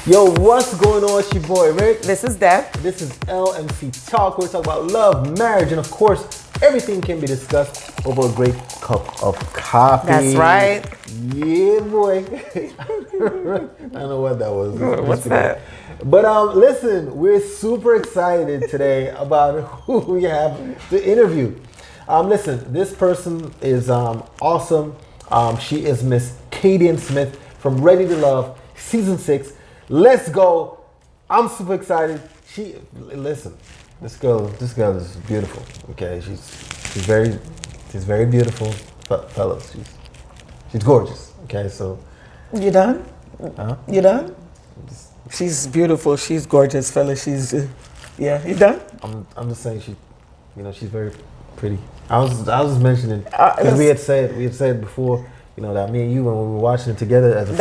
Yo, what's going on? It's your boy Rick. This is Deb. This is LMC Talk. We're talking about love, marriage, and of course, everything can be discussed over a great cup of coffee. That's right. Yeah, boy. I don't know what that was. What's that? But listen, we're super excited today about who we have to interview. Listen, this person is awesome. She is Miss Kadian Smith from Ready to Love, Season 6. Let's go. I'm super excited. Listen, this girl is beautiful. Okay, she's very beautiful, fellas. She's gorgeous. Okay, so You done? Huh? You done? She's beautiful. She's gorgeous, fella. She's yeah. You done? I'm just saying she's very pretty. I was mentioning because we had said before, that me and you when we were watching it together as a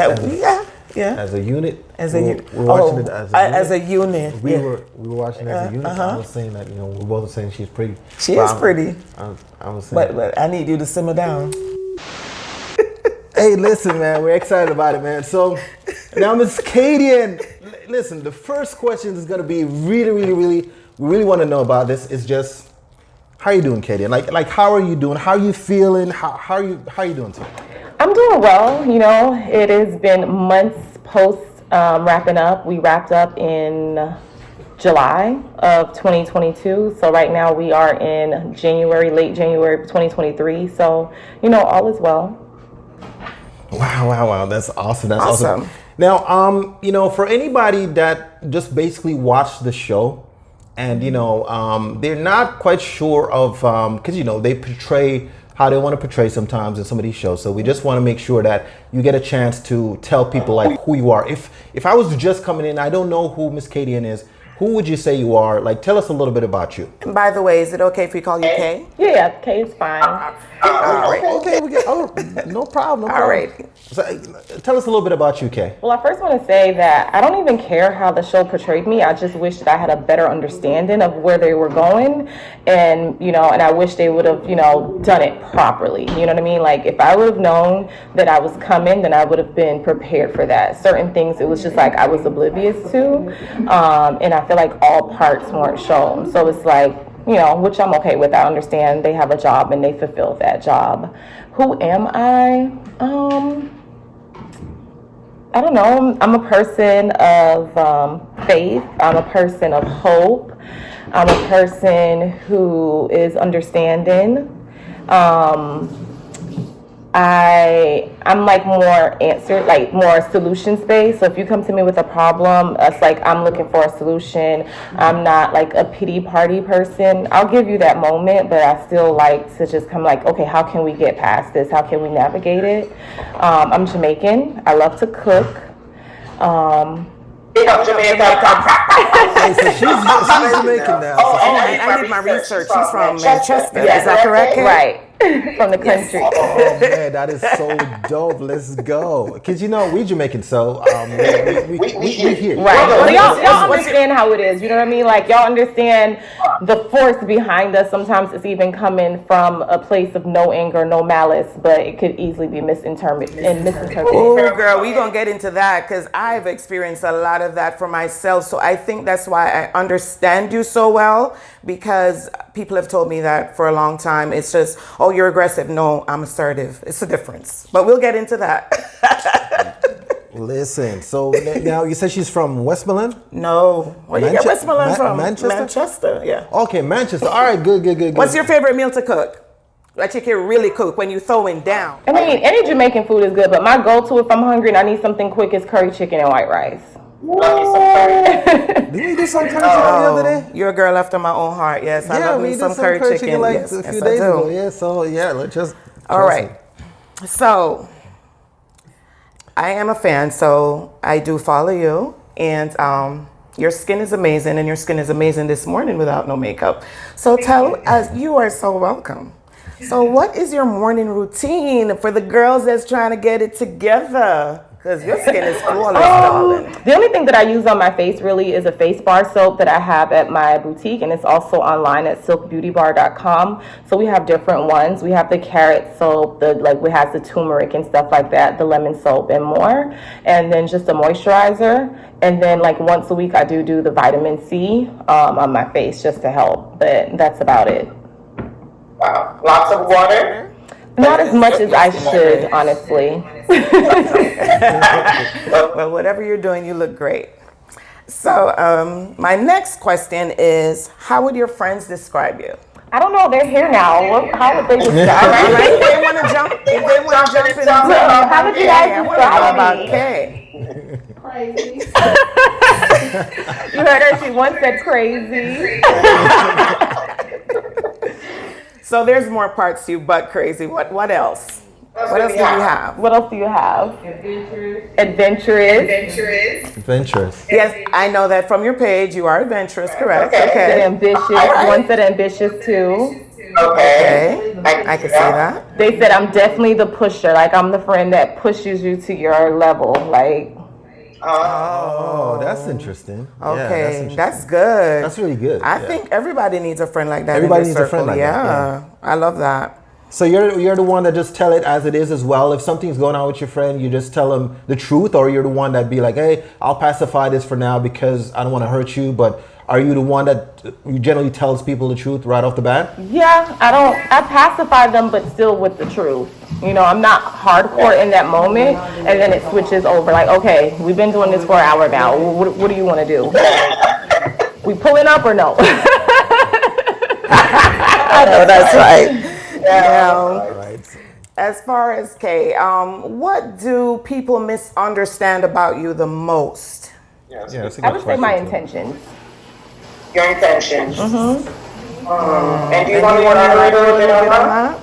unit. We were watching it as a unit. We were watching it as a unit. I was saying that we both were saying she's pretty. She is pretty. I was saying, but I need you to simmer down. Hey, listen, man, we're excited about it, man. So now, Miss Kadian, listen. The first question is gonna be we really want to know about this. Is just how you doing, Kadian? Like how are you doing? How are you feeling? How are you doing today? I'm doing well. It has been months post wrapping up. We wrapped up in July of 2022. So right now we are in late January 2023. So, all is well. Wow. That's awesome. That's awesome. Now, for anybody that just basically watched the show and, they're not quite sure of, because, they portray how they want to portray sometimes in some of these shows. So we just want to make sure that you get a chance to tell people like who you are. If I was just coming in, I don't know who Miss Kadian is. Who would you say you are? Like, tell us a little bit about you. And by the way, is it okay if we call you Kay? Yeah, Kay is fine. Okay, no problem. All right. So, tell us a little bit about you, Kay. Well, I first want to say that I don't even care how the show portrayed me. I just wish that I had a better understanding of where they were going. And, and I wish they would have, done it properly. You know what I mean? Like, if I would have known that I was coming, then I would have been prepared for that. Certain things, it was just like I was oblivious to. And I feel like all parts weren't shown. So it's like, which I'm okay with. I understand they have a job and they fulfill that job. Who am I? I don't know. I'm a person of faith. I'm a person of hope. I'm a person who is understanding. I'm like more solutions based. So if you come to me with a problem, it's like I'm looking for a solution. I'm not like a pity party person. I'll give you that moment, but I still like to just come like, okay, how can we get past this? How can we navigate it? I'm Jamaican. I love to cook. Hey, so she's Jamaican now. I did my research. She's from Manchester. Is that correct, Kay? Right. From the country. Oh man, that is so dope. Let's go. Because we Jamaican, so we here. Right. Well, y'all understand how it is. You know what I mean? Like y'all understand the force behind us. Sometimes it's even coming from a place of no anger, no malice, but it could easily be misinterpreted. Oh, girl, we're gonna get into that because I've experienced a lot of that for myself. So I think that's why I understand you so well, because people have told me that for a long time. It's just, oh, you're aggressive. No, I'm assertive. It's a difference. But we'll get into that. Listen, so now you said she's from Westmoreland? No. Where you get Westmoreland from? Manchester? Yeah. Okay, Manchester. All right, good. What's your favorite meal to cook? Like you can really cook when you're throwing down. I mean, any Jamaican food is good, but my go-to if I'm hungry and I need something quick is curry chicken and white rice. Did we do some curry chicken the other day? You're a girl after my own heart. Yes, I love me some curry chicken like yes, a few yes, days I do. ago. Yeah, so let's just. All right. So I am a fan, so I do follow you, and your skin is amazing, and your skin is amazing this morning without no makeup. So tell us, you are so welcome. So what is your morning routine for the girls that's trying to get it together? Because your skin is flawless, darling. The only thing that I use on my face really is a face bar soap that I have at my boutique, and it's also online at silkbeautybar.com. So we have different ones. We have the carrot soap, we has the turmeric and stuff like that, the lemon soap and more, and then just a moisturizer. And then like once a week I do the vitamin C on my face just to help, but that's about it. Wow. Lots of water? Not as much as I should, honestly. Well, whatever you're doing, you look great. So my next question is, how would your friends describe you? I don't know. They're here now. How would they describe me? Right? If they want to jump into how would you guys I want to know about describe me? Kay. Crazy. You heard her. She once said crazy. So there's more parts to you, but crazy. What else? What else do you have? What else do you have? Adventurous. Yes, I know that from your page. You are adventurous, correct? Said ambitious. One said ambitious too. Okay. I can see that. They said I'm definitely the pusher. Like I'm the friend that pushes you to your level. Like. Oh, that's interesting. Okay, that's good. That's really good. I think everybody needs a friend like that. Everybody in their needs a friend circle. like that, yeah. I love that. So you're the one that just tell it as it is as well. If something's going on with your friend, you just tell them the truth, or you're the one that be like, hey, I'll pacify this for now because I don't want to hurt you. But are you the one that generally tells people the truth right off the bat? Yeah, I pacify them, but still with the truth. You know, I'm not hardcore in that moment, and then it switches over. Like, okay, we've been doing this for an hour now. What do you want to do? We pulling up or no? I know that's right. As far as Kay, what do people misunderstand about you the most? That's a good I would say my question, too. intentions. Your intentions. And do you want to elaborate a little bit on that?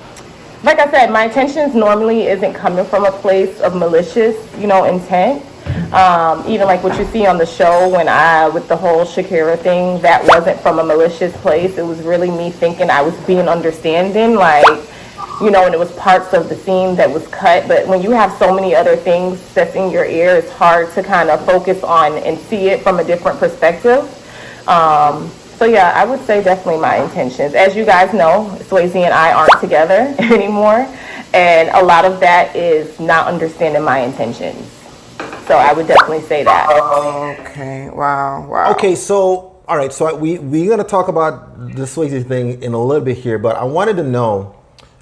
Like I said, my intentions normally isn't coming from a place of malicious, intent. Even like what you see on the show with the whole Shakira thing, that wasn't from a malicious place. It was really me thinking I was being understanding, and it was parts of the scene that was cut. But when you have so many other things that's in your ear, it's hard to kind of focus on and see it from a different perspective. So yeah, I would say definitely my intentions. As you guys know, Swasey and I aren't together anymore, and a lot of that is not understanding my intentions. So I would definitely say that. Okay. Wow. Okay, so all right, so we're gonna talk about the Swasey thing in a little bit here, but I wanted to know,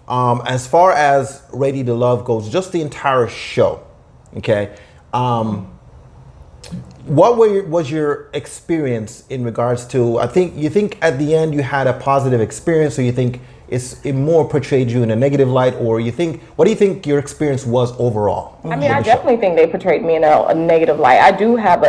as far as Ready to Love goes, just the entire show, okay. What was your experience in regards to? You think at the end you had a positive experience, or you think it more portrayed you in a negative light, or what do you think your experience was overall? I mean, I definitely think they portrayed me in a negative light. I do have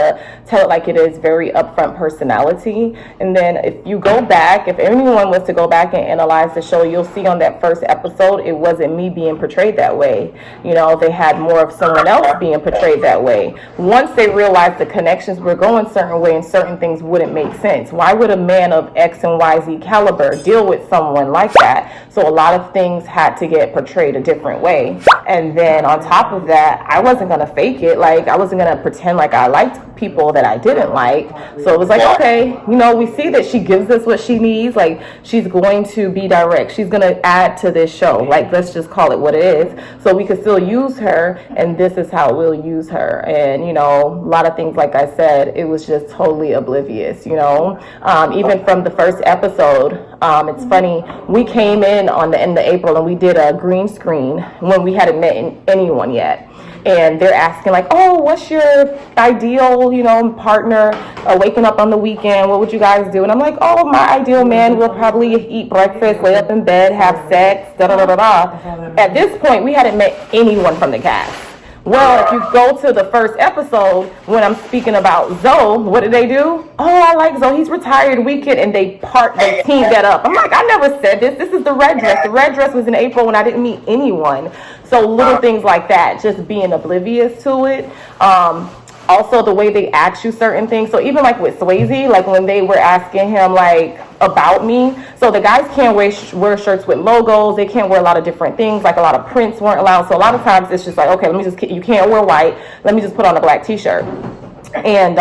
tell it like it is, very upfront personality. And then if anyone was to go back and analyze the show, you'll see on that first episode, it wasn't me being portrayed that way. They had more of someone else being portrayed that way. Once they realized the connections were going a certain way and certain things wouldn't make sense. Why would a man of X and YZ caliber deal with someone like that? So a lot of things had to get portrayed a different way. And then on top of that, I wasn't going to fake it. Like, I wasn't going to pretend like I liked people that I didn't like. So it was like, okay, we see that she gives us what she needs. Like, she's going to be direct. She's going to add to this show. Like, let's just call it what it is. So we can still use her, and this is how we'll use her. And, a lot of things, like I said, it was just totally oblivious, even from the first episode. It's funny, we came in in the April, and we did a green screen when we hadn't met anyone yet. And they're asking like, oh, what's your ideal, partner, waking up on the weekend? What would you guys do? And I'm like, oh, my ideal man will probably eat breakfast, lay up in bed, have sex, da-da-da-da-da. At this point, we hadn't met anyone from the cast. Well, if you go to the first episode, when I'm speaking about Zoe, what did they do? Oh, I like Zoe. He's retired weekend, and they teamed that up. I'm like, I never said this. This is the red dress. The red dress was in April when I didn't meet anyone. So little things like that, just being oblivious to it. also the way they ask you certain things. So even like with Swasey, like when they were asking him like about me, so the guys can't wear shirts with logos, they can't wear a lot of different things, like a lot of prints weren't allowed. So a lot of times it's just like, okay, you can't wear white, let me just put on a black t-shirt. And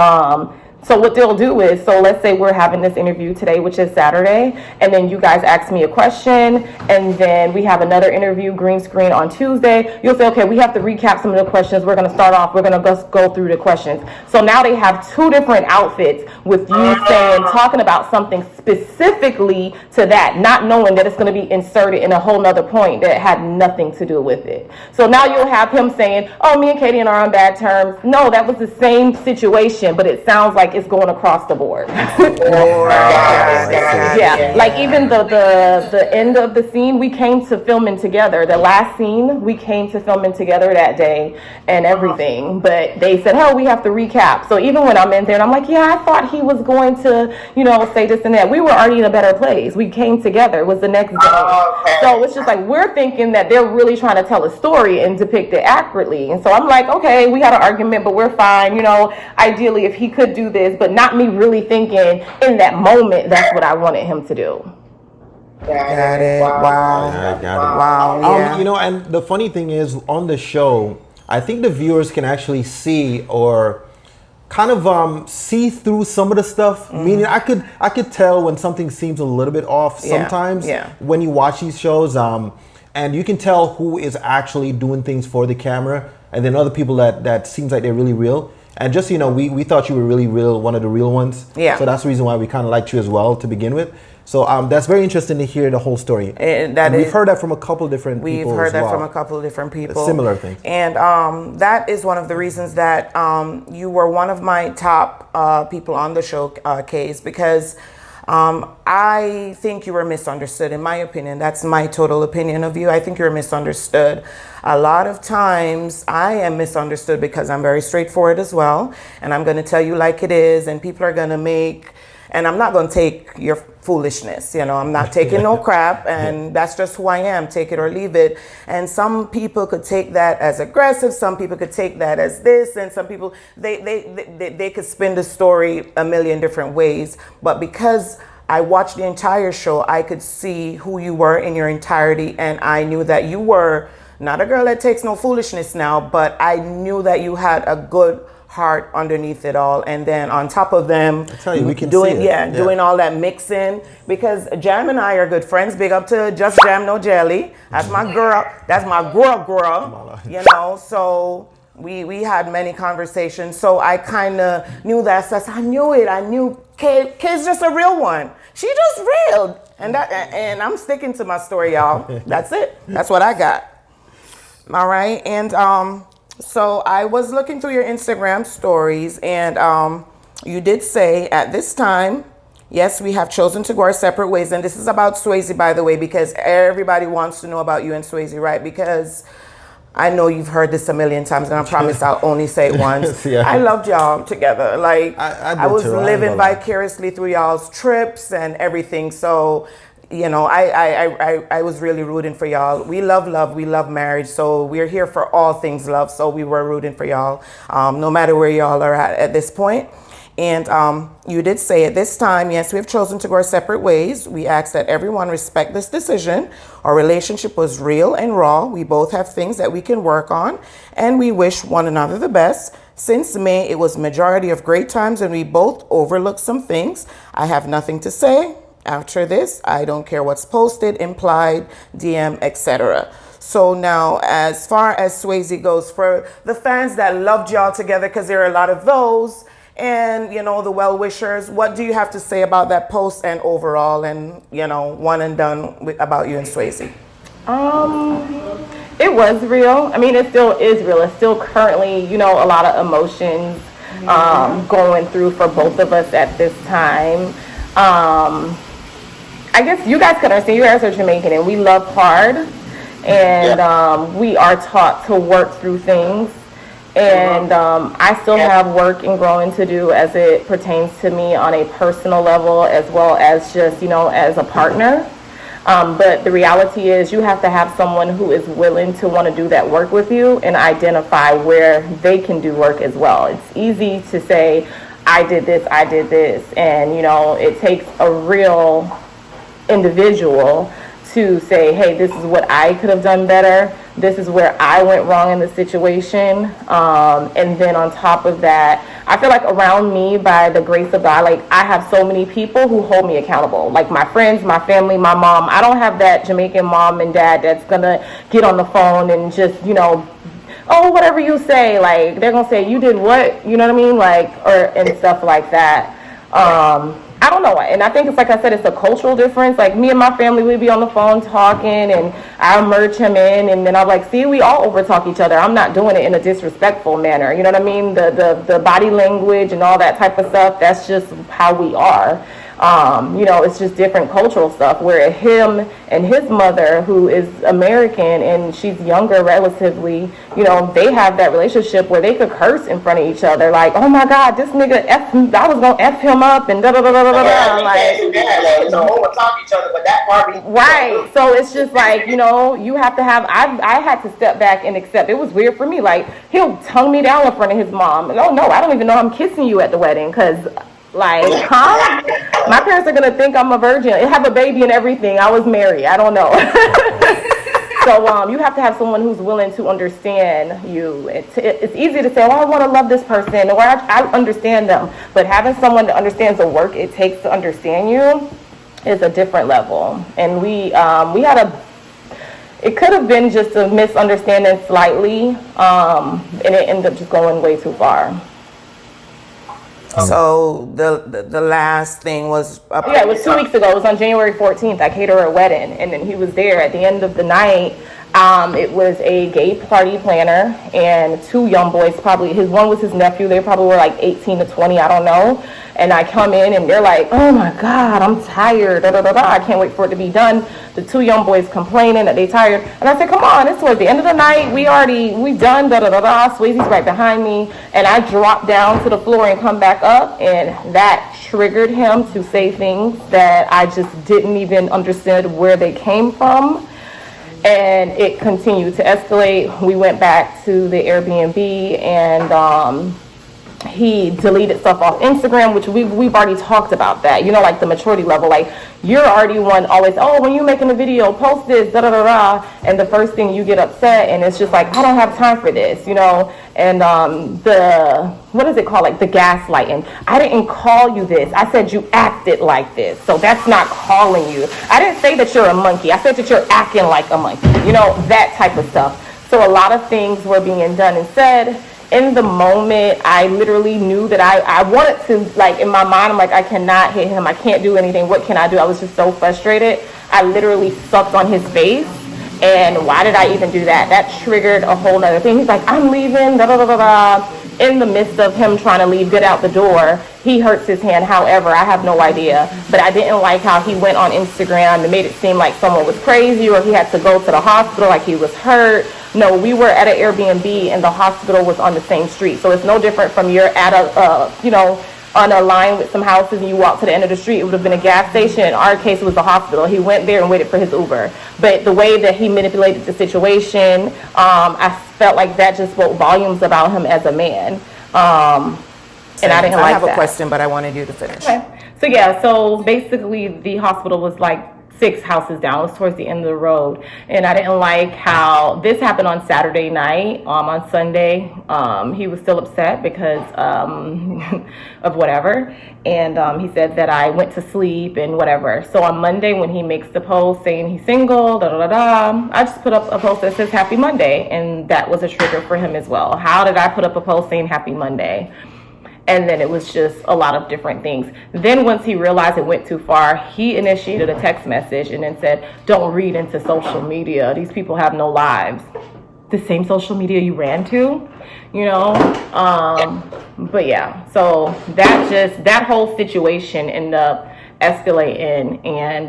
so what they'll do is, so let's say we're having this interview today, which is Saturday, and then you guys ask me a question, and then we have another interview, green screen, on Tuesday. You'll say, okay, we have to recap some of the questions. We're going to start off. We're going to go through the questions. So now they have two different outfits with you talking about something specifically to that, not knowing that it's going to be inserted in a whole nother point that had nothing to do with it. So now you'll have him saying, oh, me and Kadian are on bad terms. No, that was the same situation, but it sounds like it's going across the board. Yeah, like even the end of the scene, we came to filming together. The last scene, we came to filming together that day and everything. But they said, oh, we have to recap. So even when I'm in there and I'm like, yeah, I thought he was going to, say this and that. We were already in a better place. We came together. It was the next day. So it's just like we're thinking that they're really trying to tell a story and depict it accurately. And so I'm like, okay, we had an argument, but we're fine. Ideally, if he could do this, but not me really thinking in that moment that's what I wanted him to do. Got it. Wow. I got it. Wow. Yeah. And the funny thing is, on the show, I think the viewers can actually see or kind of see through some of the stuff. Mm-hmm. Meaning, I could tell when something seems a little bit off sometimes when you watch these shows. And you can tell who is actually doing things for the camera, and then other people that seems like they're really real. And just we thought you were really real, one of the real ones. Yeah. So that's the reason why we kind of liked you as well to begin with. So that's very interesting to hear the whole story. And we've heard that from a couple different people. We've heard that from a couple of different people. Similar things. And that is one of the reasons that you were one of my top people on the show, Kays, because I think you were misunderstood, in my opinion. That's my total opinion of you. I think you're misunderstood. A lot of times I am misunderstood because I'm very straightforward as well. And I'm going to tell you like it is. And people are going to and I'm not going to take your foolishness. I'm not taking no crap. And that's just who I am. Take it or leave it. And some people could take that as aggressive. Some people could take that as this. And some people, they could spin the story a million different ways. But because I watched the entire show, I could see who you were in your entirety. And I knew that you were not a girl that takes no foolishness now, but I knew that you had a good heart underneath it all. And then on top of them, I tell you, we can doing see it. Doing all that mixing, because Jam and I are good friends. Big up to Just Jam No Jelly. That's my girl. That's my girl. So we had many conversations. So I kind of knew that. So I knew it. I knew Kay's just a real one. She just real. And I'm sticking to my story, y'all. That's it. That's what I got. All right. And so I was looking through your Instagram stories, and you did say at this time, yes, we have chosen to go our separate ways. And this is about Swasey, by the way, because everybody wants to know about you and Swasey, right? Because I know you've heard this a million times, and I promise I'll only say it once. I loved y'all together. Like I was living vicariously through y'all's trips and everything. So I was really rooting for y'all. We love love. We love marriage. So we're here for all things love. So we were rooting for y'all, no matter where y'all are at this point. And you did say at this time, yes, we have chosen to go our separate ways. We ask that everyone respect this decision. Our relationship was real and raw. We both have things that we can work on, and we wish one another the best. Since May, it was majority of great times, and we both overlooked some things. I have nothing to say. After this, I don't care what's posted, implied, DM, etc. So now, as far as Swasey goes, for the fans that loved y'all together, because there are a lot of those, and the well-wishers, what do you have to say about that post and overall, and one and done about you and Swasey? It was real. I mean, it still is real. It's still currently, a lot of emotions going through for both of us at this time. I guess you guys can understand, you guys are Jamaican, and we love hard, and we are taught to work through things, and I still have work and growing to do as it pertains to me on a personal level, as well as just, as a partner. But the reality is you have to have someone who is willing to want to do that work with you and identify where they can do work as well. It's easy to say, I did this, and it takes a real individual to say, hey, this is what I could have done better. This is where I went wrong in the situation. And then on top of that, I feel like around me, by the grace of God, like I have so many people who hold me accountable. Like my friends, my family, my mom. I don't have that Jamaican mom and dad that's gonna get on the phone and just, oh, whatever you say, like they're gonna say, you did what? You know what I mean? Like, and stuff like that. I don't know. And I think it's like I said, it's a cultural difference. Like me and my family, we'd be on the phone talking and I'll merge him in and then I'm like, see, we all overtalk each other. I'm not doing it in a disrespectful manner. You know what I mean? The body language and all that type of stuff, that's just how we are. It's just different cultural stuff where him and his mother, who is American and she's younger relatively, they have that relationship where they could curse in front of each other. Like, oh my God, this nigga I was going to F him up and da da da da da da. Like, so overtalk each other, but that part. Right. So it's just like, you have to have, I had to step back and accept. It was weird for me. Like, he'll tongue me down in front of his mom. And, oh no, I don't even know I'm kissing you at the wedding because... Like, huh? My parents are gonna think I'm a virgin. I have a baby and everything. I was married. I don't know. So you have to have someone who's willing to understand you. It's easy to say, oh, I want to love this person, or I understand them. But having someone that understands the work it takes to understand you is a different level. And we had it could have been just a misunderstanding slightly, and it ended up just going way too far. So the last thing was it was 2 weeks ago. It was on January 14th. I catered a wedding, and then he was there at the end of the night. It was a gay party planner and two young boys, probably one was his nephew. They probably were like 18 to 20, I don't know. And I come in and they're like, oh my God, I'm tired. Da, da, da, da. I can't wait for it to be done. The two young boys complaining that they tired. And I said, come on, it's towards the end of the night. We done, da da da da. Swasey's right behind me. And I dropped down to the floor and come back up. And that triggered him to say things that I just didn't even understand where they came from. And it continued to escalate. We went back to the Airbnb and he deleted stuff off Instagram, which we've already talked about that, like the maturity level. Like, you're already one always, oh, when you're making a video, post this, da da da da, and the first thing you get upset, and it's just like, I don't have time for this, and what is it called, like the gaslighting. I didn't call you this, I said you acted like this, so that's not calling you. I didn't say that you're a monkey, I said that you're acting like a monkey, that type of stuff. So a lot of things were being done and said. In the moment, I literally knew that I wanted to, like, in my mind, I'm like, I cannot hit him. I can't do anything. What can I do? I was just so frustrated. I literally sucked on his face. And why did I even do that? That triggered a whole nother thing. He's like, I'm leaving, da da da da da. In the midst of him trying to leave, get out the door, he hurts his hand. However, I have no idea. But I didn't like how he went on Instagram and made it seem like someone was crazy or he had to go to the hospital like he was hurt. No, we were at an Airbnb and the hospital was on the same street. So it's no different from you're at on a line with some houses and you walk to the end of the street. It would have been a gas station. In our case, it was the hospital. He went there and waited for his Uber. But the way that he manipulated the situation, I felt like that just spoke volumes about him as a man. And I didn't like that. I have a question, but I wanted you to finish. Okay. So basically the hospital was like 6 houses down. It was towards the end of the road. And I didn't like how this happened on Saturday night. On Sunday, he was still upset because of whatever. And he said that I went to sleep and whatever. So on Monday, when he makes the post saying he's single, da da da da, I just put up a post that says Happy Monday. And that was a trigger for him as well. How did I put up a post saying Happy Monday? And then it was just a lot of different things. Then once he realized it went too far, he initiated a text message and then said, don't read into social media. These people have no lives. The same social media you ran to, But yeah, so that whole situation ended up escalating and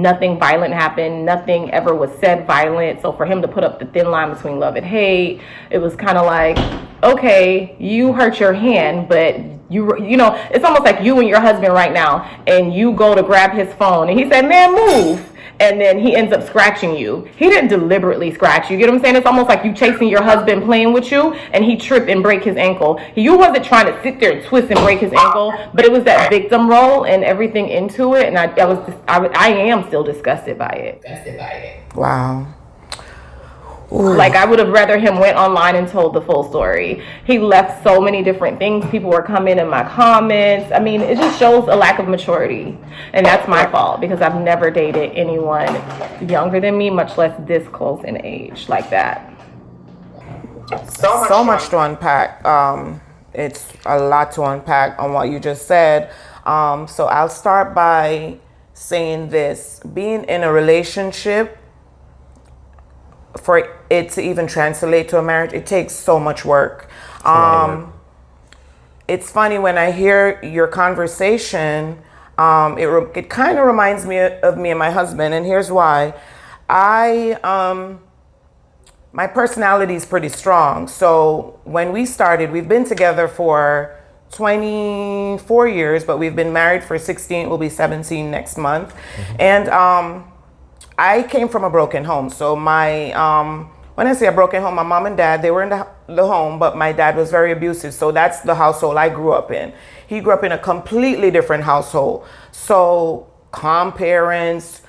nothing violent happened. Nothing ever was said violent. So for him to put up the thin line between love and hate, it was kind of like, okay, you hurt your hand, but it's almost like you and your husband right now, and you go to grab his phone and he said, man, move. and then he ends up scratching you. He didn't deliberately scratch you. You get what I'm saying? It's almost like you chasing your husband playing with you, and he tripped and break his ankle. You wasn't trying to sit there and twist and break his ankle, but it was that victim role and everything into it, and I am still disgusted by it. Wow. Ooh. Like, I would have rather him went online and told the full story. He left so many different things. People were coming in my comments. I mean, it just shows a lack of maturity. And that's my fault, because I've never dated anyone younger than me, much less this close in age like that. So much to unpack. It's a lot to unpack on what you just said. So I'll start by saying this. Being in a relationship, for it to even translate to a marriage, it takes so much work. It's funny when I hear your conversation, it kind of reminds me of me and my husband, and here's why. My personality is pretty strong. So when we started, we've been together for 24 years, but we've been married for 16. We'll be 17 next month. Mm-hmm. And I came from a broken home. So when I say a broken home, my mom and dad, they were in the home, but my dad was very abusive. So that's the household I grew up in. He grew up in a completely different household. So calm parents,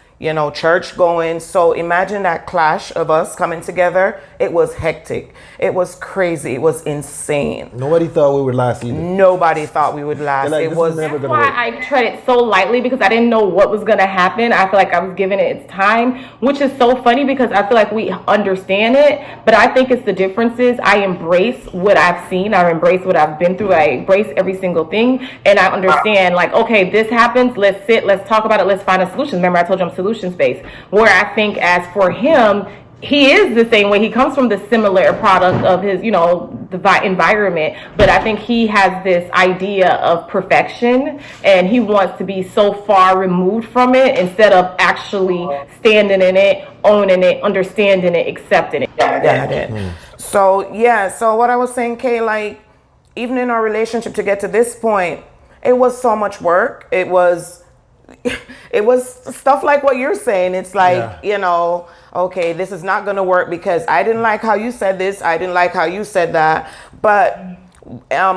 church going. So imagine that clash of us coming together. It was hectic. It was crazy. It was insane. Nobody thought we would last either. Nobody thought we would last. Like, it was never That's gonna why work. I tread it so lightly, because I didn't know what was going to happen. I feel like I was giving it its time, which is so funny because I feel like we understand it, but I think it's the differences. I embrace what I've seen. I embrace what I've been through. I embrace every single thing, and I understand, like, okay, this happens. Let's sit. Let's talk about it. Let's find a solution. Remember, I told you I'm solutions-based. Where I think, as for him, he is the same way. He comes from the similar product of his, the environment, but I think he has this idea of perfection, and he wants to be so far removed from it instead of actually standing in it, owning it, understanding it, accepting it. So what I was saying, Kay, like, even in our relationship to get to this point, it was so much work. It was stuff like what you're saying. It's like, okay, this is not going to work because I didn't like how you said this. I didn't like how you said that. But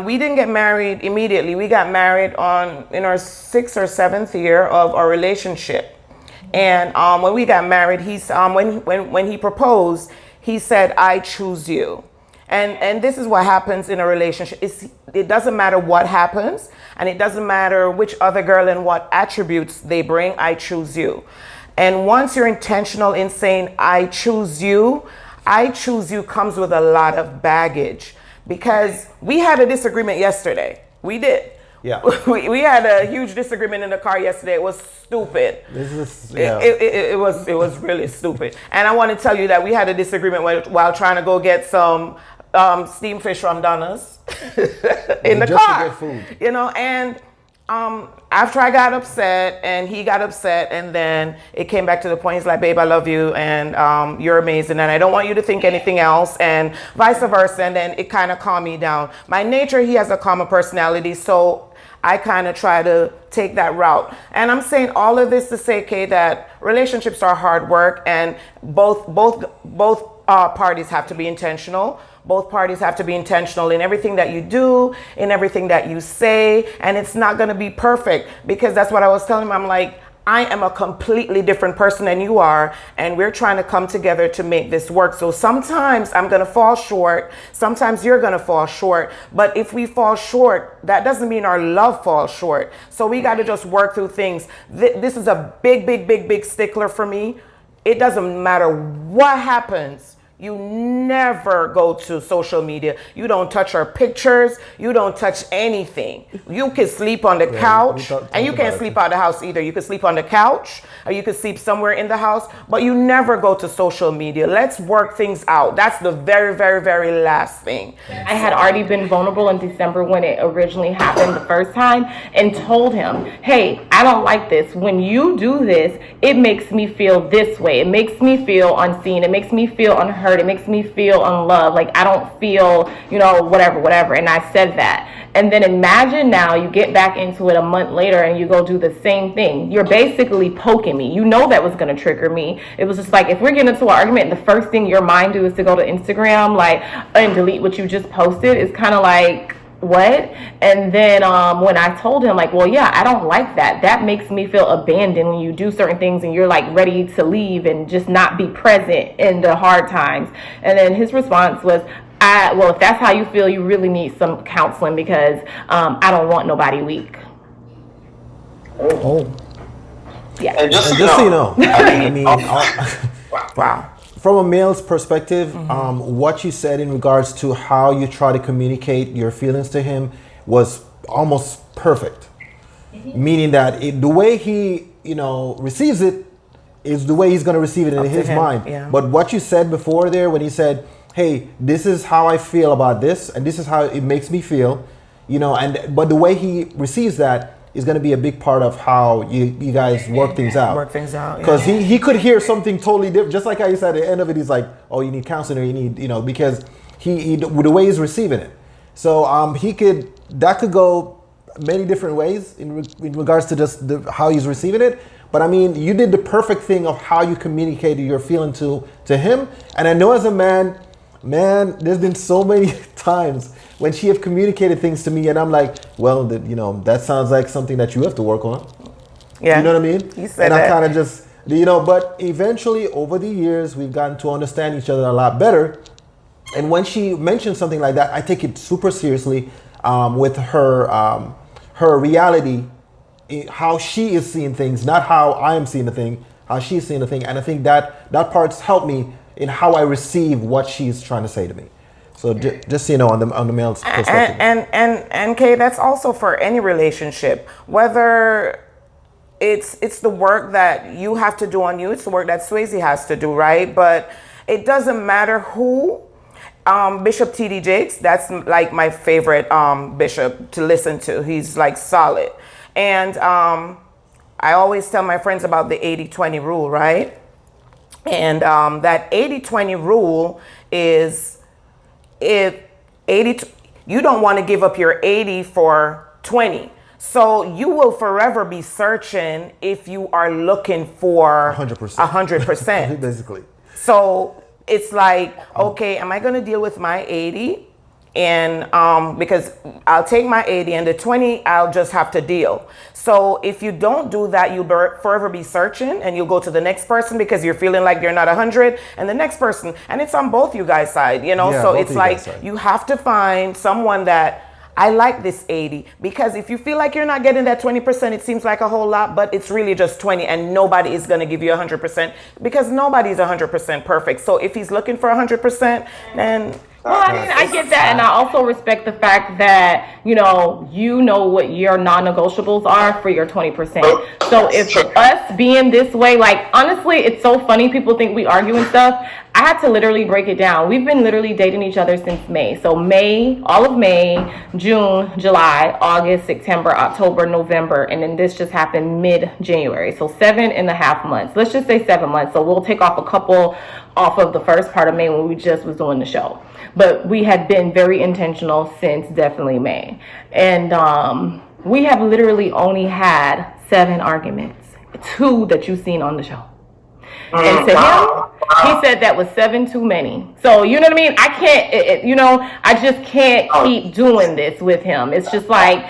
we didn't get married immediately. We got married in our 6th or 7th year of our relationship. And when we got married, when he proposed, he said, "I choose you." And this is what happens in a relationship. It doesn't matter what happens, and it doesn't matter which other girl and what attributes they bring. I choose you. And once you're intentional in saying, I choose you comes with a lot of baggage, because we had a disagreement yesterday. We did. Yeah. We had a huge disagreement in the car yesterday. It was stupid. It was really stupid. And I want to tell you that we had a disagreement while trying to go get some steamed fish from Donna's in the car. To get food. And after I got upset and he got upset, and then it came back to the point, he's like, "Babe, I love you, and you're amazing, and I don't want you to think anything else," and vice versa. And then it kind of calmed me down. By nature, he has a calmer personality, so I kind of try to take that route. And I'm saying all of this to say, Kay, that relationships are hard work, and both parties have to be intentional. Both parties have to be intentional in everything that you do, in everything that you say, and it's not going to be perfect, because that's what I was telling him. I'm like, I am a completely different person than you are, and we're trying to come together to make this work. So sometimes I'm going to fall short. Sometimes you're going to fall short. But if we fall short, that doesn't mean our love falls short. So we got to just work through things. This is a big stickler for me. It doesn't matter what happens. You never go to social media. You don't touch our pictures. You don't touch anything. You can sleep on the couch, and you can't sleep out of the house either. You can sleep on the couch, or you can sleep somewhere in the house, but you never go to social media. Let's work things out. That's the very, very, very last thing. I had already been vulnerable in December when it originally happened the first time, and told him, "Hey, I don't like this. When you do this, it makes me feel this way. It makes me feel unseen. It makes me feel unheard. It makes me feel unloved. Like, I don't feel, whatever." And I said that. And then imagine now you get back into it a month later and you go do the same thing. You're basically poking me. You know that was going to trigger me. It was just like, if we're getting into an argument, the first thing your mind do is to go to Instagram, like, and delete what you just posted. It's kind of like, what? And then when I told him, like, well, yeah, I don't like that. That makes me feel abandoned when you do certain things and you're like ready to leave and just not be present in the hard times. And then his response was, well, if that's how you feel, you really need some counseling, because I don't want nobody weak. Oh. Yeah. And just so you know, I mean, Wow. from a male's perspective, what you said in regards to how you try to communicate your feelings to him was almost perfect. Meaning that the way he, receives it is the way he's going to receive it in his mind. Yeah. But what you said before there, when he said, hey, this is how I feel about this, and this is how it makes me feel, but the way he receives that is going to be a big part of how you guys work things out. Because he could hear something totally different. Just like how you said at the end of it, he's like, oh, you need counseling, or you need, because he the way he's receiving it. So that could go many different ways in regards to just how he's receiving it. But I mean, you did the perfect thing of how you communicated your feeling to him. And I know as a man, there's been so many times when she have communicated things to me and I'm like, well, that sounds like something that you have to work on. Yeah. You know what I mean? You said and that. I kind of just, but eventually over the years, we've gotten to understand each other a lot better. And when she mentions something like that, I take it super seriously with her reality, how she is seeing things, not how I am seeing the thing, how she's seeing the thing. And I think that part's helped me in how I receive what she's trying to say to me. So just on the male's perspective. And Kay, that's also for any relationship, whether it's the work that you have to do on you, it's the work that Swasey has to do, right? But it doesn't matter who. Bishop T.D. Jakes, that's like my favorite bishop to listen to. He's like solid. And I always tell my friends about the 80-20 rule, right? And that 80-20 rule is, if 80, you don't want to give up your 80 for 20. So you will forever be searching if you are looking for 100%. Basically. So it's like, okay, am I going to deal with my 80? And because I'll take my 80 and the 20, I'll just have to deal. So if you don't do that, you'll forever be searching and you'll go to the next person because you're feeling like you're not 100, and the next person, and it's on both you guys' side, Yeah, so it's like you have to find someone that, I like this 80, because if you feel like you're not getting that 20%, it seems like a whole lot, but it's really just 20, and nobody is going to give you 100% because nobody's 100% perfect. So if he's looking for 100%, then... Well, I mean, I get that, and I also respect the fact that, you know what your non-negotiables are for your 20%. So if us being this way, like, honestly, it's so funny, people think we argue and stuff. I had to literally break it down. We've been literally dating each other since May. So all of May, June, July, August, September, October, November, and then this just happened mid-January. So 7.5 months. Let's just say 7 months. So we'll take off a couple off of the first part of May when we just was doing the show. But we had been very intentional since definitely May. And we have literally only had 7 arguments. 2 that you've seen on the show. And to him, he said that was 7 too many. So, you know what I mean? I can't, I just can't keep doing this with him. It's just like,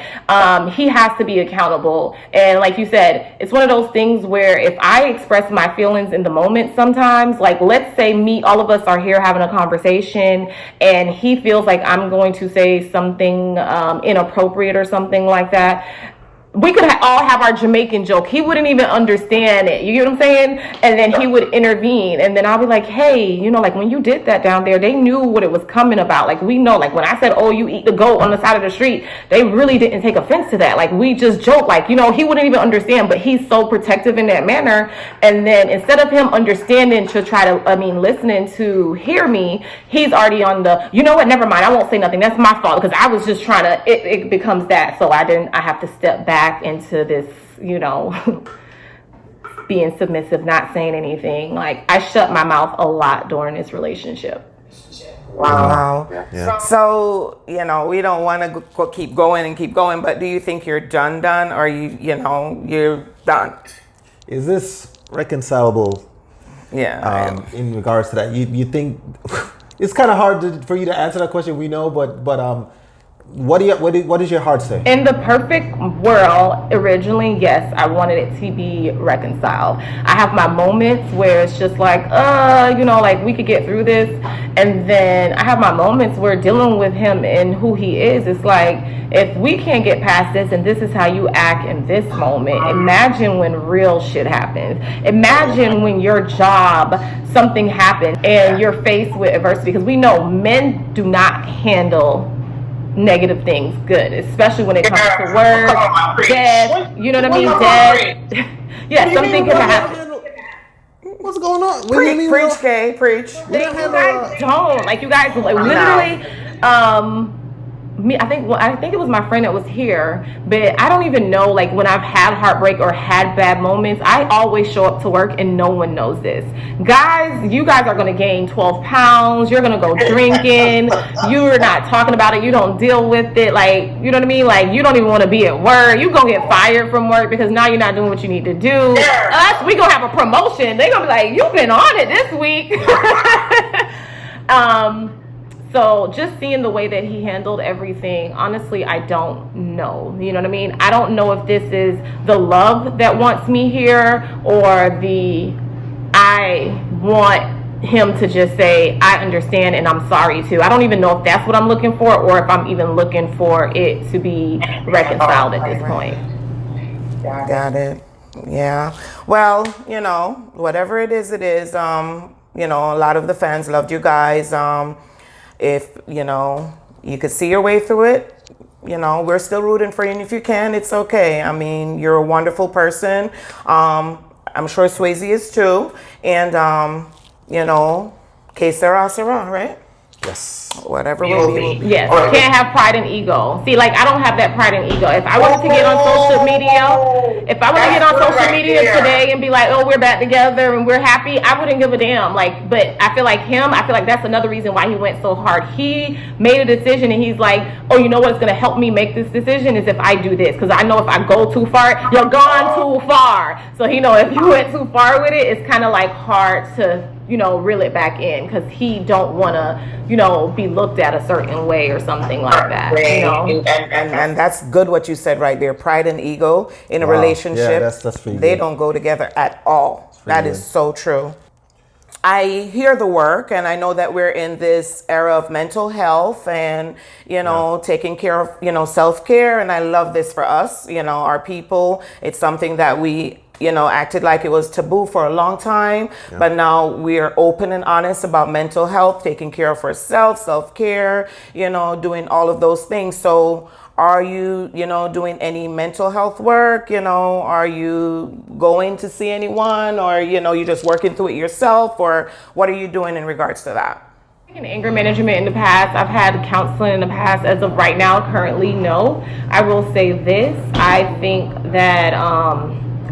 he has to be accountable. And like you said, it's one of those things where if I express my feelings in the moment sometimes, like let's say all of us are here having a conversation and he feels like I'm going to say something inappropriate or something like that. We could all have our Jamaican joke. He wouldn't even understand it. You get what I'm saying? And then he would intervene. And then I'll be like, hey, like when you did that down there, they knew what it was coming about. Like we know, like when I said, oh, you eat the goat on the side of the street, they really didn't take offense to that. Like we just joke, like, he wouldn't even understand, but he's so protective in that manner. And then instead of him understanding to try to, listening to hear me, he's already on the, you know what, never mind. I won't say nothing. That's my fault because I was just trying to, it becomes that. So I have to step back into this, being submissive, not saying anything. Like I shut my mouth a lot during this relationship. Wow. Yeah. So, you know, we don't want to keep going, but do you think you're done, or you're done? Is this reconcilable? Yeah. In regards to that, you think it's kind of hard for you to answer that question. We know, but what does your heart say? In the perfect world, originally, yes, I wanted it to be reconciled. I have my moments where it's just like, like we could get through this. And then I have my moments where dealing with him and who he is, it's like, if we can't get past this and this is how you act in this moment, imagine when real shit happens. Imagine when your job, something happens and you're faced with adversity. Because we know men do not handle negative things good, especially when it comes to work, death, you know what I mean, death. Yeah, something could happen. What's going on? Preach, Kay, preach. You guys don't. Like, you guys, like, literally, I think it was my friend that was here, but I don't even know, like, when I've had heartbreak or had bad moments, I always show up to work and no one knows this. Guys, you guys are going to gain 12 pounds. You're going to go drinking. You're not talking about it. You don't deal with it. Like, you know what I mean? Like, you don't even want to be at work. You're going to get fired from work because now you're not doing what you need to do. We going to have a promotion. They're going to be like, you've been on it this week. So just seeing the way that he handled everything, honestly, I don't know. You know what I mean? I don't know if this is the love that wants me here or I want him to just say, I understand and I'm sorry too. I don't even know if that's what I'm looking for or if I'm even looking for it to be reconciled at this point. Got it. Yeah. Well, whatever it is, a lot of the fans loved you guys. If, you could see your way through it, we're still rooting for you. And if you can, it's okay. I mean, you're a wonderful person. I'm sure Swasey is too. And, que sera, sera, right? Yes. Whatever will be. Yes, can't have pride and ego. See, like, I don't have that pride and ego. If I wanted to get on social media, today and be like, oh, we're back together and we're happy, I wouldn't give a damn. Like, but I feel like that's another reason why he went so hard. He made a decision and he's like, oh, you know what's going to help me make this decision is if I do this. Because I know if I go too far, you're gone too far. So, if you went too far with it, it's kind of like hard to reel it back in because he don't want to, be looked at a certain way or something like that. And that's good what you said right there. Pride and ego in a relationship, that's they don't go together at all. That is so true. I hear the work and I know that we're in this era of mental health and, taking care of, self-care. And I love this for us, our people. It's something that we acted like it was taboo for a long time, but now we're open and honest about mental health, taking care of ourselves, self-care, doing all of those things. So are you, doing any mental health work? Are you going to see anyone or, you're just working through it yourself, or what are you doing in regards to that? In anger management in the past, I've had counseling in the past. As of right now, currently, no. I will say this. I think that,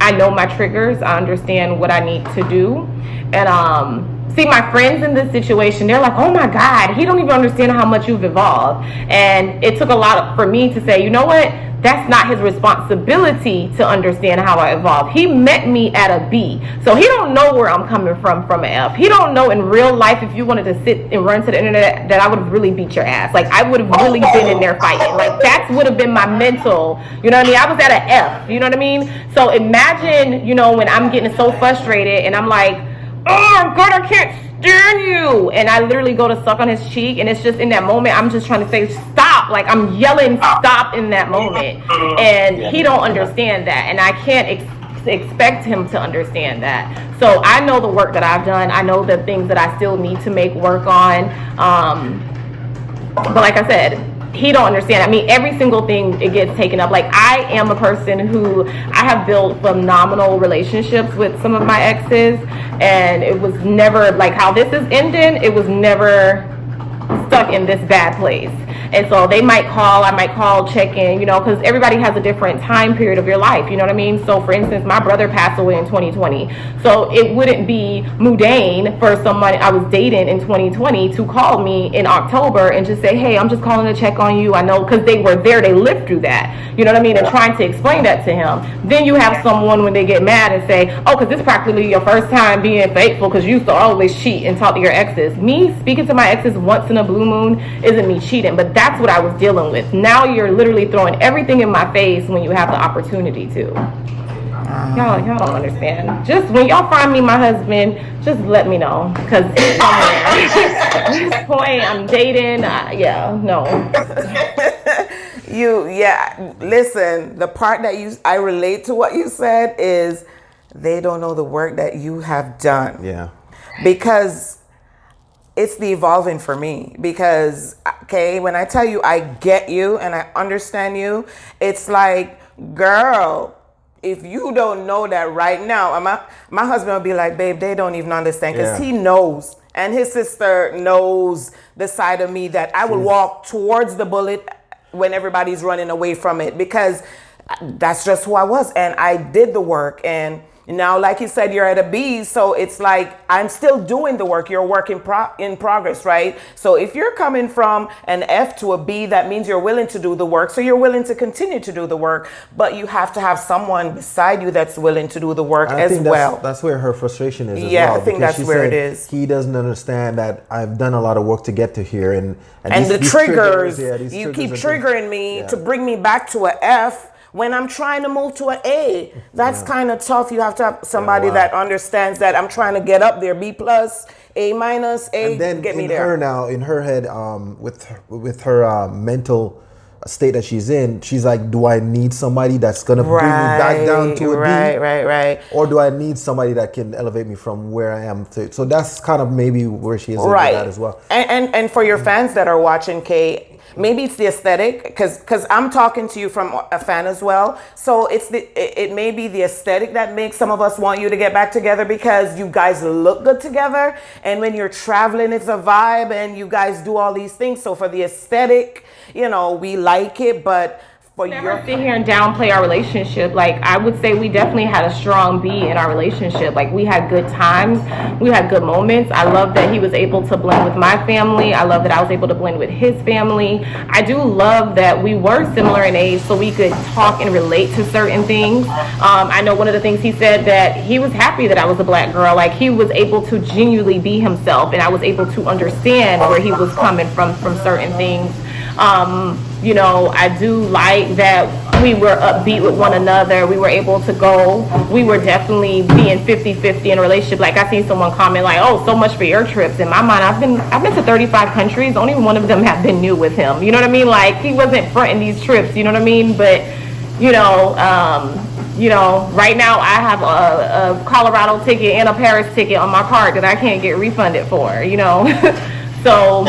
I know my triggers. I understand what I need to do. And see, my friends in this situation, they're like, oh my God, he don't even understand how much you've evolved. And it took a lot for me to say, you know what? That's not his responsibility to understand how I evolved. He met me at a B. So he don't know where I'm coming from an F. He don't know in real life, if you wanted to sit and run to the internet, that I would have really beat your ass. Like, I would have really been in there fighting. Like, that would have been my mental, you know what I mean? I was at an F, you know what I mean? So imagine, when I'm getting so frustrated and I'm like, oh God, I can't stand you. And I literally go to suck on his cheek. And it's just in that moment, I'm just trying to say, stop. Like, I'm yelling stop in that moment. And he don't understand that. And I can't expect him to understand that. So I know the work that I've done. I know the things that I still need to make work on. But like I said, he don't understand. I mean, every single thing, it gets taken up. Like, I am a person who, I have built phenomenal relationships with some of my exes, and it was never like how this is ending. It was never stuck in this bad place. And so they might call, I might call, check in, you know, because everybody has a different time period of your life, you know what I mean? So for instance, my brother passed away in 2020. So it wouldn't be mundane for someone I was dating in 2020 to call me in October and just say, hey, I'm just calling to check on you. I know, because they were there, they lived through that, you know what I mean? And trying to explain that to him. Then you have someone when they get mad and say, oh, because this is practically your first time being faithful because you used to always cheat and talk to your exes. Me speaking to my exes once in a blue moon isn't me cheating, but that's what I was dealing with. Now you're literally throwing everything in my face when you have the opportunity to. Y'all don't understand. Just when y'all find me my husband, just let me know, because it's somewhere. At this point, I'm dating. No. Listen, the part that I relate to what you said is they don't know the work that you have done. Yeah. Because it's the evolving for me. Because, okay, when I tell you I get you and I understand you, it's like, girl, if you don't know that right now, my husband will be like, babe, they don't even understand, because he knows. And his sister knows the side of me that I will walk towards the bullet when everybody's running away from it, because that's just who I was. And I did the work. And now, like you said, you're at a B, so it's like I'm still doing the work. You're a work in progress, right? So if you're coming from an F to a B, that means you're willing to do the work. So you're willing to continue to do the work, but you have to have someone beside you that's willing to do the work as well. That's where her frustration is as well. Yeah, I think that's where it is. He doesn't understand that I've done a lot of work to get to here. And these triggers, you keep triggering me to bring me back to a F when I'm trying to move to an A. That's kind of tough. You have to have somebody that understands that I'm trying to get up there, B plus, A minus, A, and then get me there. In her head, with her mental state that she's in, she's like, do I need somebody that's going to bring me back down to a D? Right. Or do I need somebody that can elevate me from where I am to? So that's kind of maybe where she is with that as well. And for your fans that are watching, Kay, maybe it's the aesthetic, because I'm talking to you from a fan as well. So it may be the aesthetic that makes some of us want you to get back together, because you guys look good together. And when you're traveling, it's a vibe, and you guys do all these things. So for the aesthetic, we like it, but for never sit here and downplay our relationship. Like, I would say we definitely had a strong B in our relationship. Like, we had good times, we had good moments. I love that he was able to blend with my family. I love that I was able to blend with his family. I do love that we were similar in age, so we could talk and relate to certain things. I know one of the things he said, that he was happy that I was a black girl. Like, he was able to genuinely be himself, and I was able to understand where he was coming from certain things. I do like that we were upbeat with one another. We were able to go. We were definitely being 50-50 in a relationship. Like, I seen someone comment like, oh, so much for your trips. In my mind, I've been to 35 countries. Only one of them have been new with him. You know what I mean? Like, he wasn't fronting these trips. You know what I mean? But, right now I have a Colorado ticket and a Paris ticket on my card that I can't get refunded for, So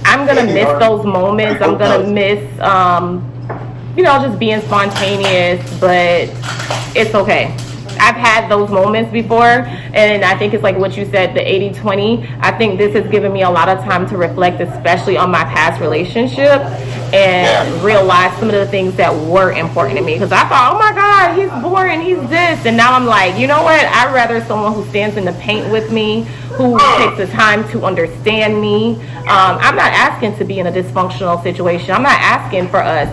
I'm going to miss those moments. I'm going to miss, just being spontaneous, but it's okay. I've had those moments before, and I think it's like what you said, the 80-20. I think this has given me a lot of time to reflect, especially on my past relationship, and realize some of the things that were important to me. Because I thought, oh my God, he's boring, he's this. And now I'm like, you know what? I'd rather someone who stands in the paint with me, who takes the time to understand me. I'm not asking to be in a dysfunctional situation. I'm not asking for us,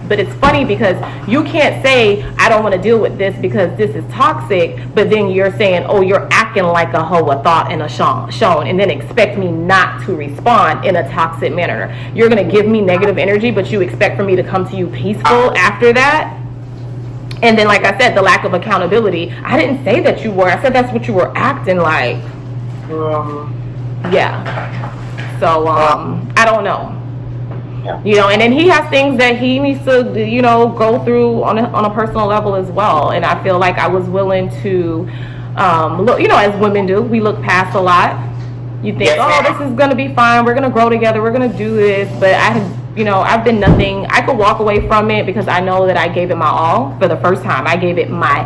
but it's funny because you can't say, I don't want to deal with this because this is toxic, but then you're saying, oh, you're acting like a hoe, a thought, and a shown, and then expect me not to respond in a toxic manner. You're going to give me negative energy, but you expect for me to come to you peaceful after that? And then, like I said, the lack of accountability. I didn't say that you were. I said that's what you were acting like. So, I don't know. And then he has things that he needs to, go through on a personal level as well. And I feel like I was willing to, look, as women do, we look past a lot. You think, this is going to be fine. We're going to grow together. We're going to do this. But I've been nothing. I could walk away from it because I know that I gave it my all for the first time. I gave it my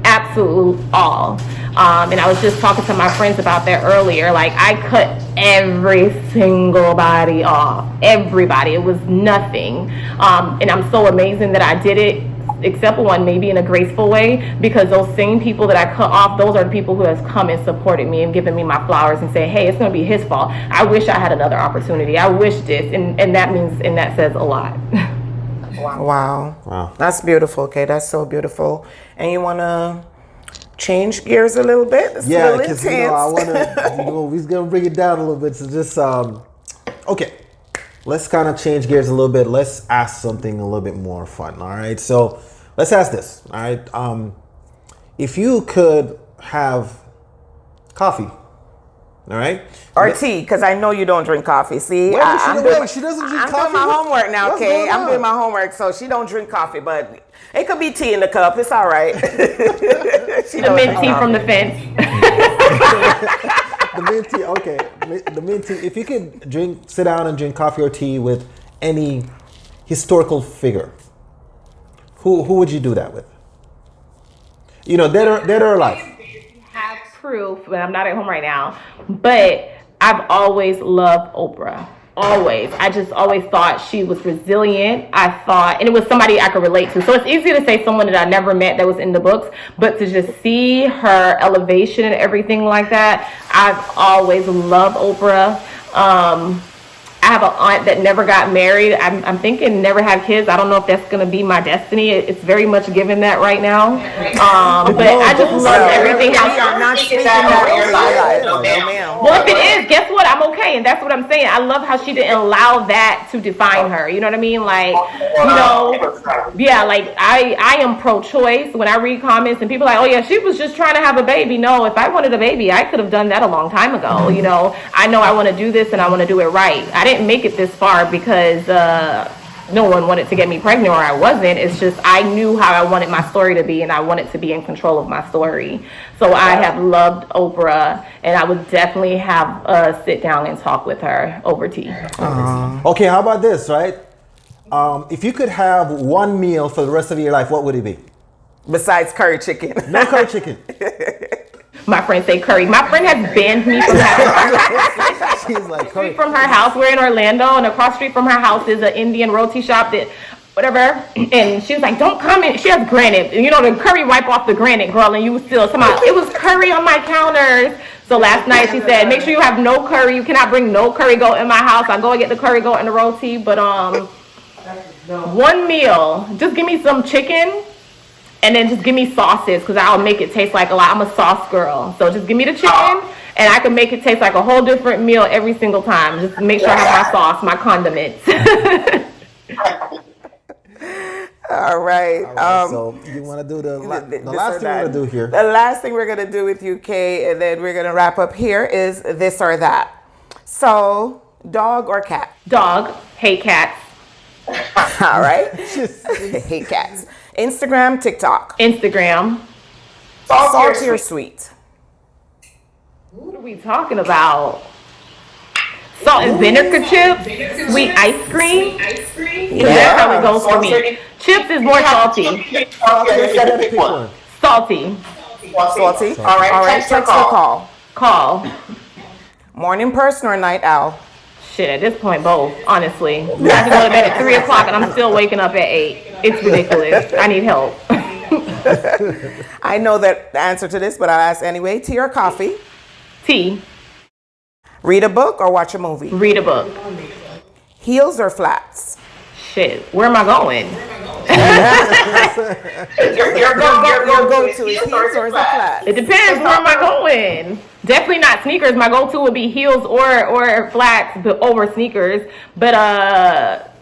absolute absolute all. And I was just talking to my friends about that earlier. Like, I cut every single body off. Everybody. It was nothing. And I'm so amazing that I did it, except one, maybe in a graceful way, because those same people that I cut off, those are the people who has come and supported me and given me my flowers and say, hey, it's going to be his fault. I wish I had another opportunity. I wish this. And that means, and that says a lot. Wow. That's beautiful. Okay, that's so beautiful. And you want to change gears a little bit? It's Yeah, a little because intense. I want to. We're gonna bring it down a little bit. So just okay. Let's kind of change gears a little bit. Let's ask something a little bit more fun. All right. So let's ask this. All right. If you could have coffee, all right, Or tea, because I know you don't drink coffee. See, she doesn't drink I'm coffee? doing my homework now, What's okay? going I'm on? doing my homework, so she don't drink coffee, but it could be tea in the cup. It's all right. She The don't mint drink tea from coffee. the fence. the mint tea. Okay, the mint tea. If you could sit down and drink coffee or tea with any historical figure, who would you do that with? You know, dead or alive. Have proof, but I'm not at home right now. But I've always loved Oprah. Always. I just always thought she was resilient. I thought, and it was somebody I could relate to. So it's easy to say someone that I never met that was in the books, but to just see her elevation and everything like that, I've always loved Oprah. I have an aunt that never got married. I'm thinking never have kids. I don't know if that's going to be my destiny. It's very much given that right now. But I just love everything. We are not speaking that over your life. No, ma'am. Well, if it is, guess what? I'm okay. And that's what I'm saying. I love how she didn't allow that to define her. You know what I mean? Like, yeah, like I am pro-choice. When I read comments and people are like, oh yeah, she was just trying to have a baby. No, if I wanted a baby, I could have done that a long time ago. You know I want to do this and I want to do it right. I didn't make it this far because no one wanted to get me pregnant or I wasn't. It's just I knew how I wanted my story to be and I wanted to be in control of my story. So I have loved Oprah and I would definitely have sit down and talk with her over tea. Okay, how about this, right? If you could have one meal for the rest of your life, what would it be? Besides curry chicken. No curry chicken. My friend say curry. My friend has banned me from having She's like curry. from her house. We're in Orlando, and across the street from her house is an Indian roti shop that, whatever. And she was like, "Don't come in." She has granite, you know, the curry wipe off the granite, girl, and you still somehow it was curry on my counters. So last night she said, "Make sure you have no curry. You cannot bring no curry goat in my house." I go and get the curry goat and the roti, but one meal, just give me some chicken. And then just give me sauces because I'll make it taste like a lot. I'm a sauce girl. So just give me the chicken and I can make it taste like a whole different meal every single time. Just make sure I have my sauce, my condiments. All right. So you want to do the last thing we're going to do here. The last thing we're going to do with you, Kay, and then we're going to wrap up here is this or that. So, dog or cat? Dog. Hate cats. All right. Hate cats. Instagram, TikTok. Instagram. Salty or sweet? What are we talking about? Salt and vinegar chips, sweet ice cream. That's how it goes for me. Chips is more salty. Salty. Salty. All right. Text or call? Call. Morning person or night owl? Shit, at this point, both, honestly. I have to go to bed at 3 o'clock and I'm still waking up at 8. It's ridiculous. I need help. I know that the answer to this, but I'll ask anyway. Tea or coffee? Tea. Read a book or watch a movie? Read a book. Heels or flats? Shit, where am I going? Your go-to is heels or is it flats? It depends. Where am I going? Definitely not sneakers. My go-to would be heels or flats, but over sneakers. But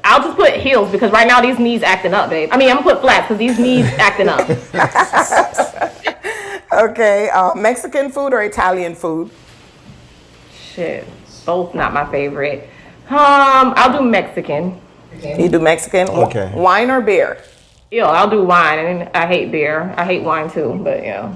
I'll just put heels because right now these knees acting up, babe. I mean, I'm gonna put flats because these knees acting up. Okay. Mexican food or Italian food? Shit, both not my favorite. I'll do Mexican. You do Mexican? Okay. Wine or beer? Yo, I'll do wine. And I hate beer. I hate wine too, but yeah.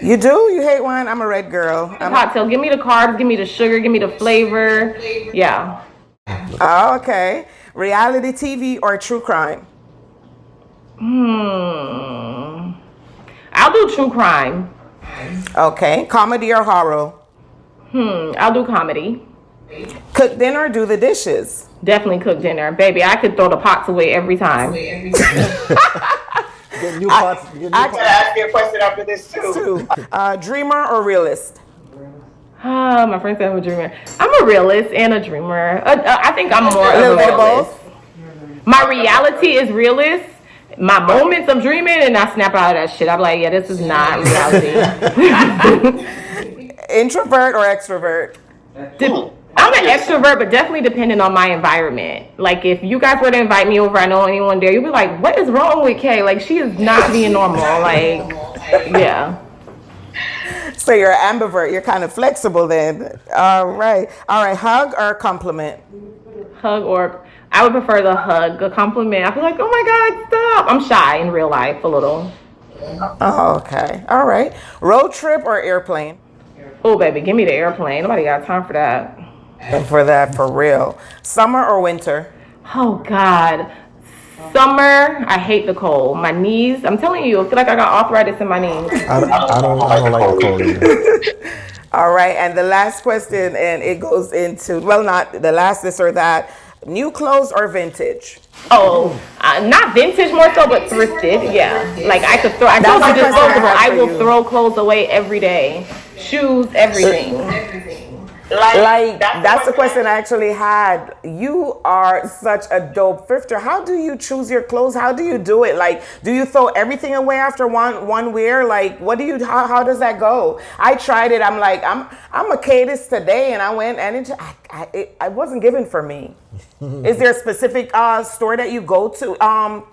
You do? You hate wine? I'm a red girl. Cocktail. Give me the carbs. Give me the sugar. Give me the flavor. Yeah. Oh, okay. Reality TV or true crime? I'll do true crime. Okay. Comedy or horror? I'll do comedy. Cook dinner or do the dishes? Definitely cook dinner. Baby, I could throw the pots away every time. Get new pots. I gotta ask you a question after this too. Dreamer or realist? My friend said I'm a dreamer. I'm a realist and a dreamer. I think I'm more A little of bit a of realist. both? My reality is realist. My moments of dreaming, and I snap out of that shit. I'm like, yeah, this is not reality. Introvert or extrovert? I'm an extrovert, but definitely depending on my environment. Like, if you guys were to invite me over, I know anyone there, you'll be like, what is wrong with Kay? Like, she is not being normal. Like, yeah. So you're an ambivert. You're kind of flexible then. All right. Hug or compliment? Hug, or I would prefer the hug. A compliment, I feel like, oh my God, stop. I'm shy in real life a little. Oh, okay. All right. Road trip or airplane? Oh, baby, give me the airplane. Nobody got time for that. And for that, for real. Summer or winter? Oh God, summer. I hate the cold. My knees. I'm telling you, I feel like I got arthritis in my knees. I don't like the cold either. All right. And the last question, and it goes into, well, not the last this or that. New clothes or vintage? Oh, not vintage more so, but thrifted. Yeah, like I could throw. I told you disposable. I will throw clothes away every day. Shoes, everything. Like that's the question I actually had. You are such a dope thrifter. How do you choose your clothes? How do you do it? Like, do you throw everything away after one wear? Like, what do you? How does that go? I tried it. I'm like, I'm a cadis today, and I went and it wasn't given for me. Is there a specific store that you go to?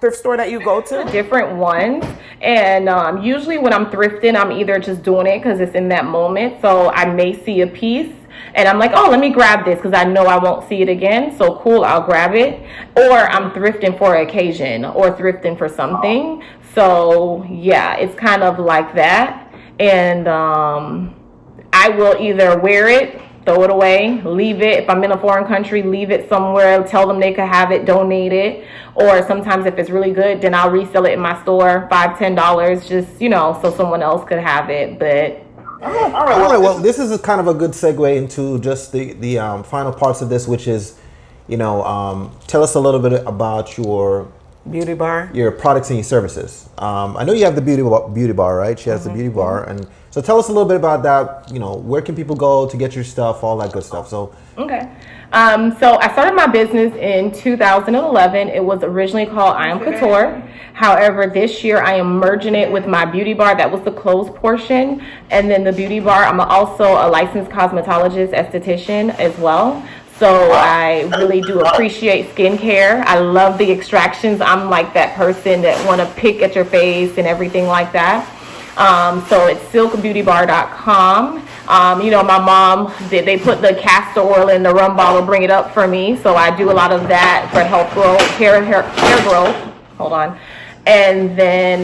Thrift store that you go to? Different ones, and usually when I'm thrifting, I'm either just doing it because it's in that moment. So I may see a piece. And I'm like, oh, let me grab this because I know I won't see it again. So cool, I'll grab it. Or I'm thrifting for an occasion or thrifting for something. So yeah, it's kind of like that. And I will either wear it, throw it away, leave it. If I'm in a foreign country, leave it somewhere, tell them they could have it, donate it. Or sometimes if it's really good, then I'll resell it in my store, $5, $10, just, so someone else could have it. But all right. Well, this is kind of a good segue into just the final parts of this, which is, tell us a little bit about your beauty bar, your products and your services. I know you have the beauty bar, right? She has the beauty bar, and so tell us a little bit about that. Where can people go to get your stuff, all that good stuff. So okay. So I started my business in 2011. It was originally called I Am Couture. However, this year I am merging it with my beauty bar. That was the closed portion. And then the beauty bar, I'm also a licensed cosmetologist, esthetician as well. So I really do appreciate skincare. I love the extractions. I'm like that person that want to pick at your face and everything like that. So it's silkbeautybar.com. My mom, they put the castor oil in the rum bottle, bring it up for me. So I do a lot of that for health growth, hair growth. Hold on. And then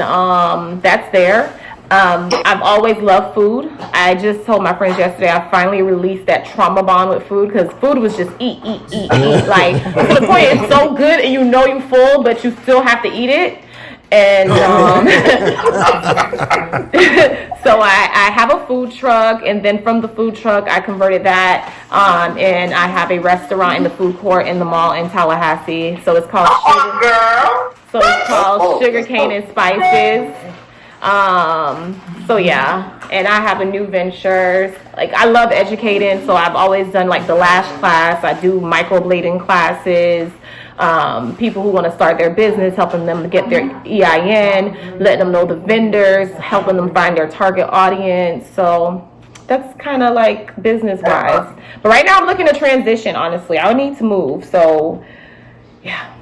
that's there. I've always loved food. I just told my friends yesterday I finally released that trauma bond with food because food was just eat. Like, to the point it's so good and you're full, but you still have to eat it. And so I have a food truck, and then from the food truck I converted that, and I have a restaurant in the food court in the mall in Tallahassee. So it's called Sugar Cane and Spices. So yeah, and I have a new venture. Like, I love educating, so I've always done like the lash class. I do microblading classes. People who want to start their business, helping them to get their EIN, letting them know the vendors, helping them find their target audience. So that's kind of like business wise. But right now I'm looking to transition, honestly. I would need to move. So yeah.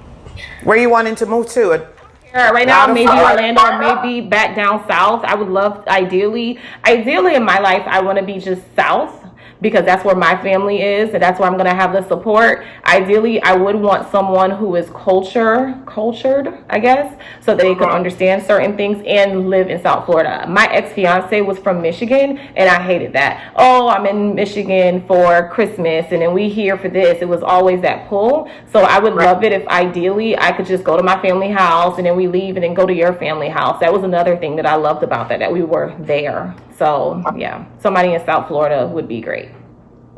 Where you wanting to move to? Right now, maybe Orlando, or maybe back down south. I would love, ideally in my life, I want to be just south. because that's where my family is and that's where I'm going to have the support. Ideally, I would want someone who is cultured, I guess, so that they can understand certain things and live in South Florida. My ex-fiance was from Michigan, and I hated that. Oh, I'm in Michigan for Christmas, and then we here for this. It was always that pull. So I would love it if ideally I could just go to my family house, and then we leave and then go to your family house. That was another thing that I loved about that we were there. So yeah, somebody in South Florida would be great.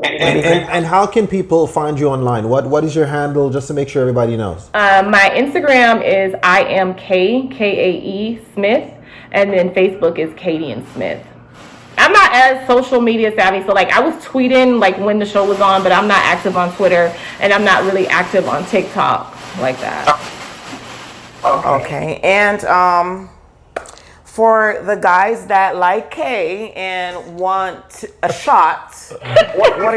And how can people find you online? What is your handle, just to make sure everybody knows? My Instagram is IamKae Smith, and then Facebook is Kadian Smith. I'm not as social media savvy, so like I was tweeting like when the show was on, but I'm not active on Twitter, and I'm not really active on TikTok like that. Okay, and for the guys that like Kay and want a shot, what are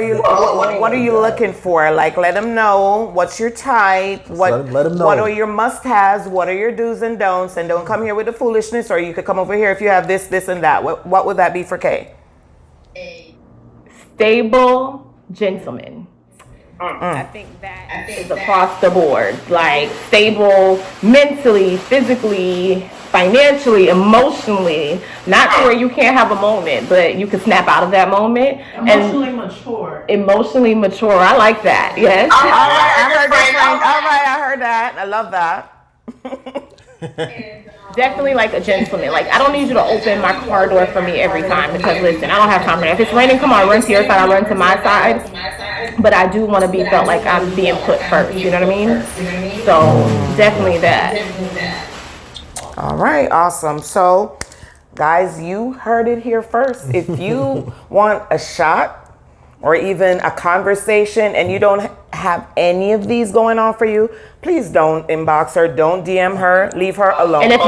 you looking for? Like, let them know what's your type. Let them know. What are your must-haves? What are your do's and don'ts? And don't come here with the foolishness. Or you could come over here if you have this, and that. What would that be for Kay? A stable gentleman. I think that is across the board. Like stable mentally, physically, financially, emotionally, not to where you can't have a moment, but you can snap out of that moment. Emotionally mature. Emotionally mature. I like that. Yes. All right, I heard that, Frank. All right, I heard that. I love that. Definitely like a gentleman. Like, I don't need you to open my car door for me every time, because listen, I don't have time for that. If it's raining, come on, run to your side, I'll run to my side. But I do want to be felt like I'm being put first. You know what I mean? So definitely that. All right, awesome. So, guys, you heard it here first. If you want a shot or even a conversation and you don't have any of these going on for you, please don't inbox her, don't DM her, leave her alone. And if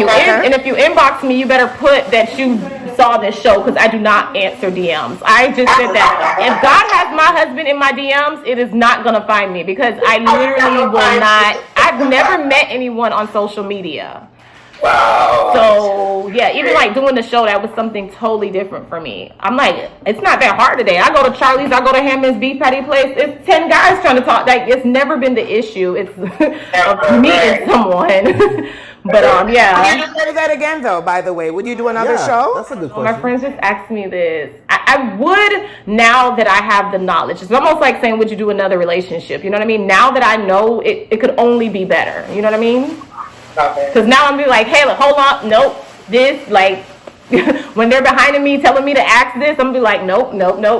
you inbox me, you better put that you saw this show, because I do not answer DMs. I just said that. If God has my husband in my DMs, it is not gonna find me, because I literally will not. I've never met anyone on social media. Wow. So yeah, even like doing the show, that was something totally different for me. I'm like, it's not that hard today. I go to Charlie's, I go to Hammond's Beef Patty Place. It's 10 guys trying to talk. Like, it's never been the issue. It's of meeting someone. But yeah. Would you do that again though, by the way? Would you do another show? That's a good question. My friends just asked me this. I would, now that I have the knowledge. It's almost like saying, would you do another relationship? You know what I mean? Now that I know, it could only be better. You know what I mean? Because now I'm be like, hey, look, hold on, nope, this, like, when they're behind me telling me to ask this, I'm be like, nope. Not gonna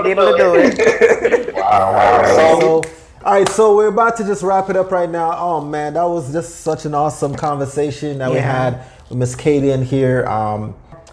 be able to do it. Wow. All right, so we're about to just wrap it up right now. Oh man, that was just such an awesome conversation that we had with Miss Kadian here.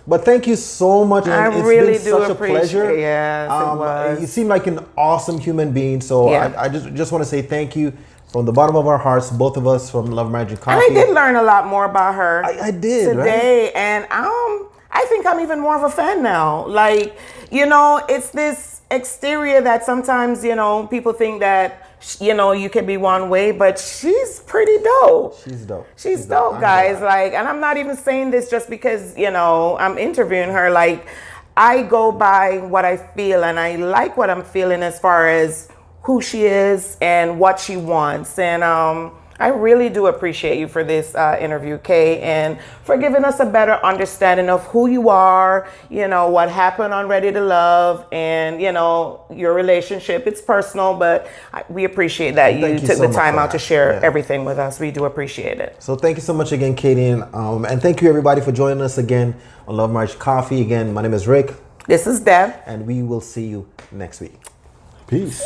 But thank you so much. I it's really been do such appreciate a pleasure. Yes, it was. You seem like an awesome human being. So I just want to say thank you from the bottom of our hearts, both of us from Love Marriage Coffee. And I did learn a lot more about her. I did today, right? And I think I'm even more of a fan now. Like, you know, it's this exterior that sometimes, you know, people think that, you know, you can be one way, but she's pretty dope. She's dope. She's dope, guys. Like, and I'm not even saying this just because, you know, I'm interviewing her. Like, I go by what I feel, and I like what I'm feeling as far as who she is and what she wants. And I really do appreciate you for this interview, Kay, and for giving us a better understanding of who you are, you know, what happened on Ready to Love, and, you know, your relationship. It's personal, but we appreciate that you took the time out to share everything with us. We do appreciate it. So thank you so much again, Kadian. And thank you, everybody, for joining us again on Love Marriage Coffee. Again, my name is Rick. This is Deb. And we will see you next week. Peace.